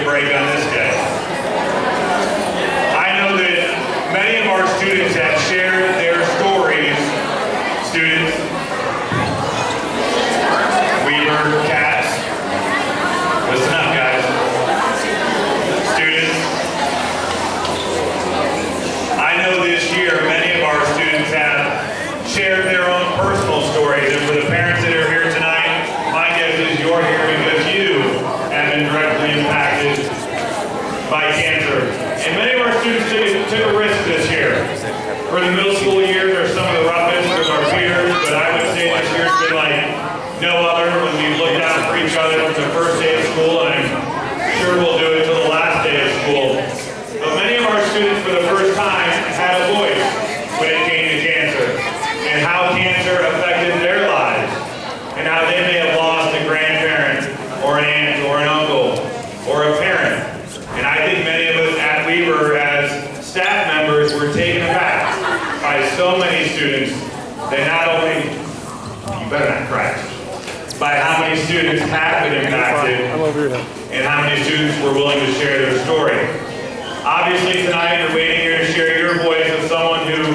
a break on this day. I know that many of our students have shared their stories. Students, Weaver, Katz, listen up guys. Students, I know this year many of our students have shared their own personal stories, and for the parents that are here tonight, my guess is you're here because you have been directly impacted by cancer. And many of our students took a risk this year. For the middle school years are some of the roughest with our peers, but I would say this year's been like no other when we've looked out for each other from the first day of school, and I'm sure we'll do it till the last day of school. But many of our students for the first time had a voice when it came to cancer, and how cancer affected their lives, and how they may have lost a grandparent, or an aunt, or an uncle, or a parent. And I think many of us at Weaver as staff members were taken aback by so many students that not only, you better not crash, by how many students have been impacted, and how many students were willing to share their story. Obviously tonight you're waiting here to share your voice of someone who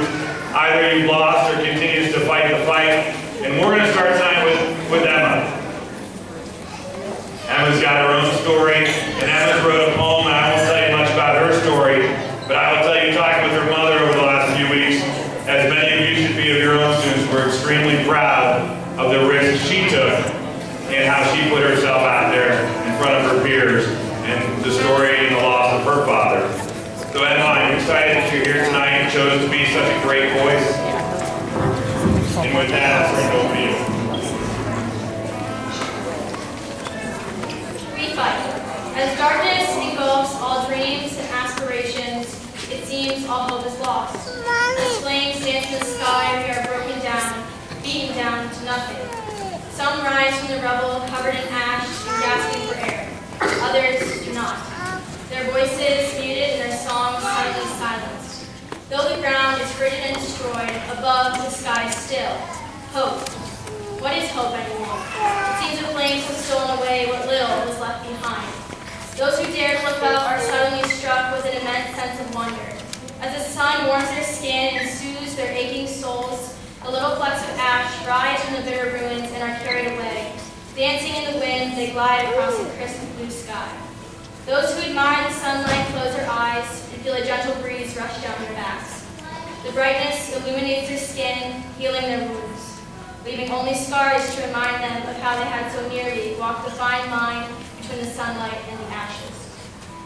either you've lost or continues to fight the fight. And we're going to start tonight with Emma. Emma's got her own story, and Emma's wrote a poem, and I won't tell you much about her story, but I will tell you, talking with her mother over the last few weeks, as many of you should be of your own students, we're extremely proud of the risk she took and how she put herself out there in front of her peers, and the story and the loss of her father. So Emma, I'm excited that you're here tonight and chose to be such a great voice. And with that, I'll turn it over to you. We fight. As darkness engulfs all dreams and aspirations, it seems all hope is lost. As flames dance in the sky, we are broken down, beaten down to nothing. Some rise from the rubble, covered in ash, and gasping for air. Others do not. Their voices muted and their songs suddenly silenced. Though the ground is ridden and destroyed, above the sky still. Hope. What is hope anymore? It seems the flames have stolen away what little was left behind. Those who dare to look up are suddenly struck with an immense sense of wonder. As the sun warms their skin and soothes their aching souls, the little flecks of ash rise from the bitter ruins and are carried away. Dancing in the wind, they glide across the crisp blue sky. Those who admire the sunlight close their eyes and feel a gentle breeze rush down their backs. The brightness illuminates their skin, healing their wounds, leaving only scars to remind them of how they had so nearly walked the fine line between the sunlight and the ashes.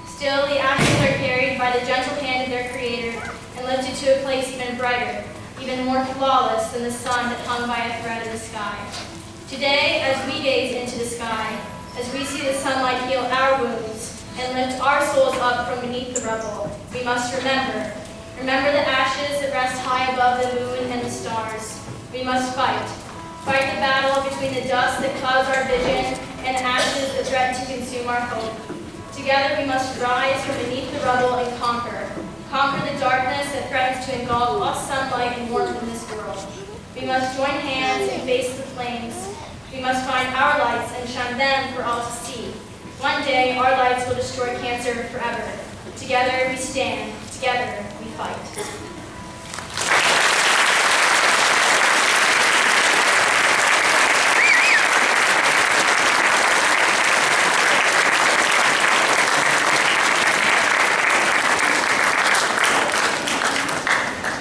Still, the ashes are carried by the gentle hand of their Creator and lifted to a place even brighter, even more flawless than the sun that hung by a thread in the sky. Today, as we gaze into the sky, as we see the sunlight heal our wounds and lift our souls up from beneath the rubble, we must remember the ashes that rest high above the moon and the stars. We must fight the battle between the dust that clouds our vision and the ashes that threaten to consume our hope. Together we must rise from beneath the rubble and conquer the darkness that threatens to engulf all sunlight and warmth in this world. We must join hands and face the flames. We must find our lights and shine them for all to see. One day, our lights will destroy cancer forever. Together we stand, together we fight.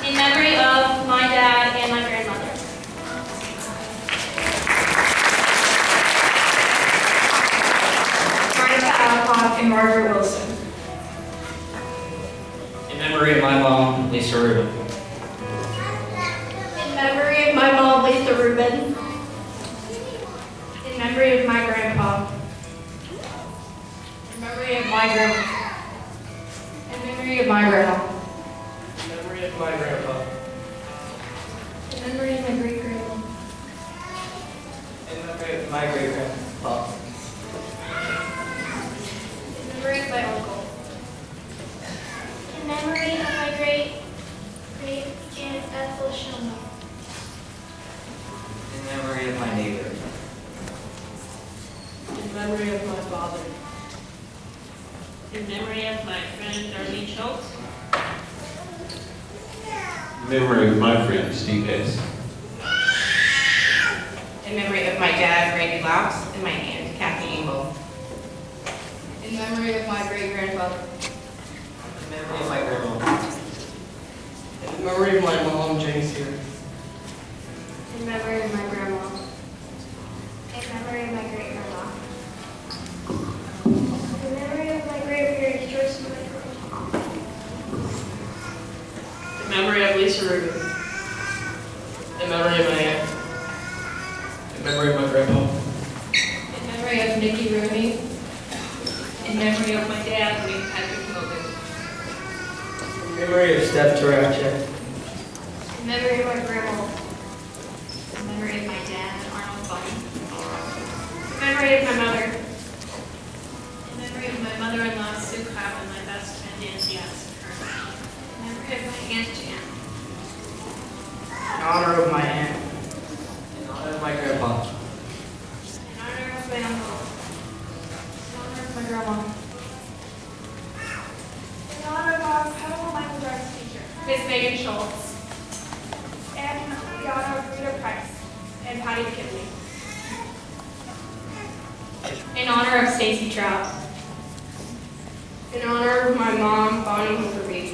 In memory of my dad and my grandmother. And Margaret Wilson. In memory of my mom, Lisa Rubin. In memory of my mom, Lisa Rubin. In memory of my grandpa. In memory of my grandma. In memory of my grandma. In memory of my grandpa. In memory of my great-grandma. In memory of my great-grandpa. In memory of my uncle. In memory of my great-aunt Ethel Shilma. In memory of my neighbor. In memory of my father. In memory of my friend Darlene Schultz. Memory of my friend Steve Hess. In memory of my dad, Randy Laux, and my aunt, Kathy Engel. In memory of my great-grandfather. In memory of my grandma. In memory of my mom, Jenny Sears. In memory of my grandma. In memory of my great-grandma. In memory of my grandparents, Joyce and Michael. In memory of Lisa Rubin. In memory of my aunt. In memory of my grandpa. In memory of Nikki Rooney. In memory of my dad, William Patrick Logan. In memory of Steph Tarachek. In memory of my grandma. In memory of my dad, Arnold Bunny. In memory of my mother. In memory of my mother-in-law, Sue Cobb, and my best friend, Nancy Astor. In memory of my aunt Jan. In honor of my aunt. In honor of my grandpa. In honor of my uncle. In honor of my grandma. In honor of our Pedal Michael Darts teacher, Miss Megan Schultz. And in honor of Rita Price and Patty McKinley. In honor of Stacy Trout. In honor of my mom, Bonnie Hooverby.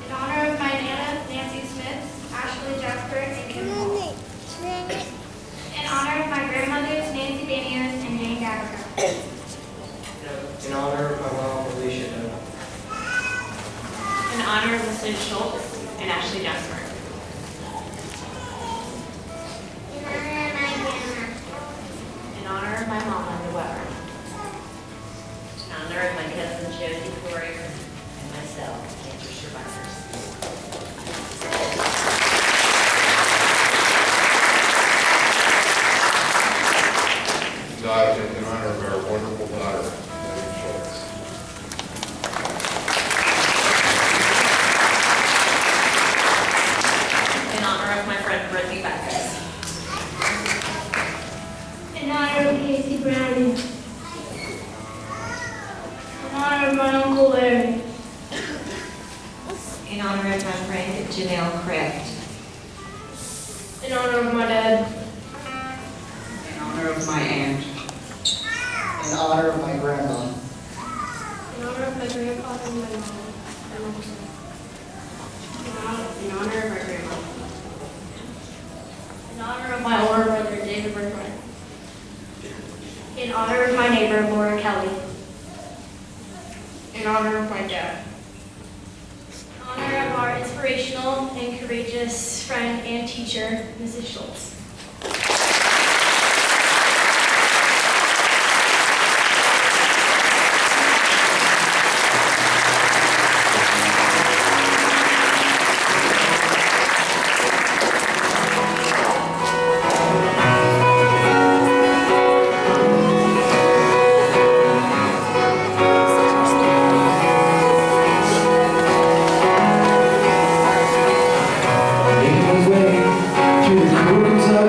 In honor of my Nana, Nancy Smith, Ashley Jasper, and Kim Hall. In honor of my grandmothers, Nancy Banias and Jane Gallagher. In honor of my mom, Alicia Doe. In honor of Mrs. Schultz and Ashley Jasper. In honor of my grandma. In honor of my mom, Linda Weber. In honor of my cousin Josie Poirier and myself, cancer survivors. In honor of our wonderful daughter, Betty Schultz. In honor of my friend Brittany Backus. In honor of Casey Browning. In honor of my Uncle Larry. In honor of my friend Janelle Kraft. In honor of my dad. In honor of my aunt. In honor of my grandma. In honor of my grandpa and my mom. In honor of my grandma. In honor of my older brother, David Bergman. In honor of my neighbor, Laura Kelly. In honor of my dad. In honor of our inspirational and courageous friend and teacher, Mrs. Schultz. Making his way through the curtains of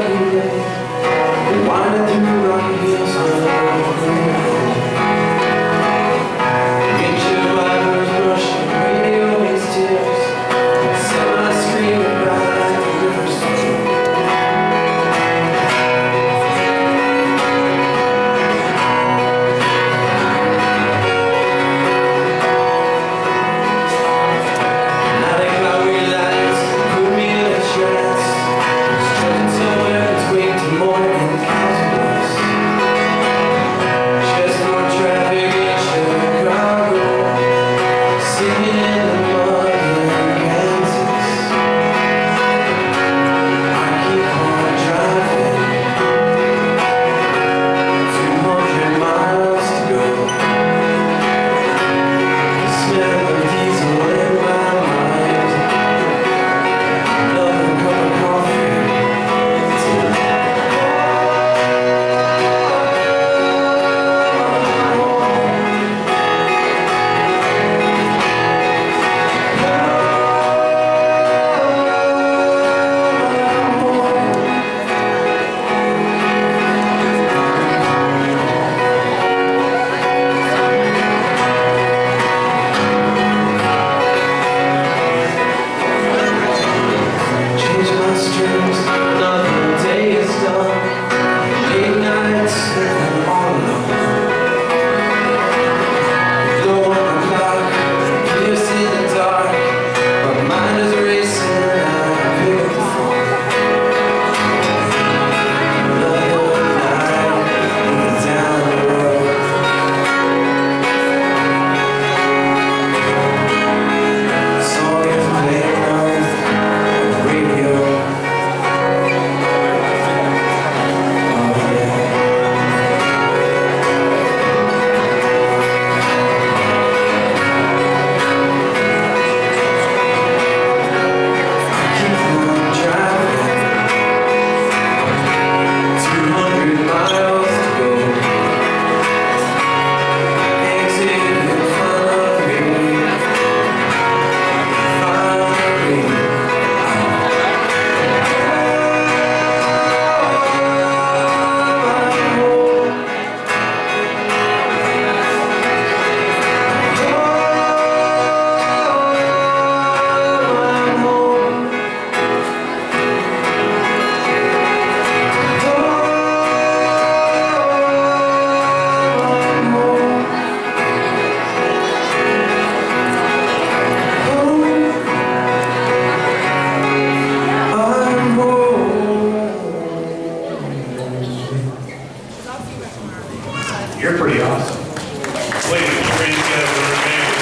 You're pretty awesome. Please, put your hands together for the family.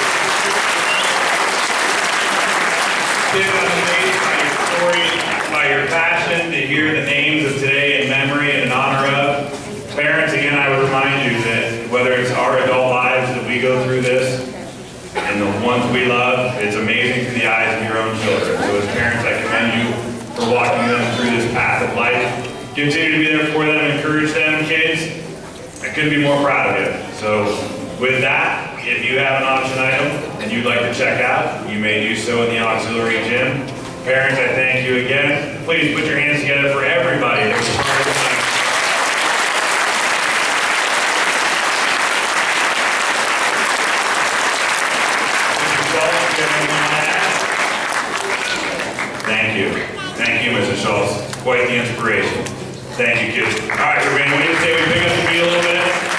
Kids, I'm amazed by your story, by your passion to hear the names of today in memory and in honor of. Parents, again, I would remind you that whether it's our adult lives that we go through this, and the ones we love, it's amazing through the eyes of your own children. So as parents, I commend you for walking them through this path of life. Continue to be there for them, encourage them, kids. I couldn't be more proud of you. So with that, if you have an auction item and you'd like to check out, you may do so in the auxiliary gym. Parents, I thank you again. Please put your hands together for everybody that was part of tonight. Thank you. Thank you, Mrs. Schultz. Quite the inspiration. Thank you, kids. All right, everybody, we just say we pick up the beat a little bit.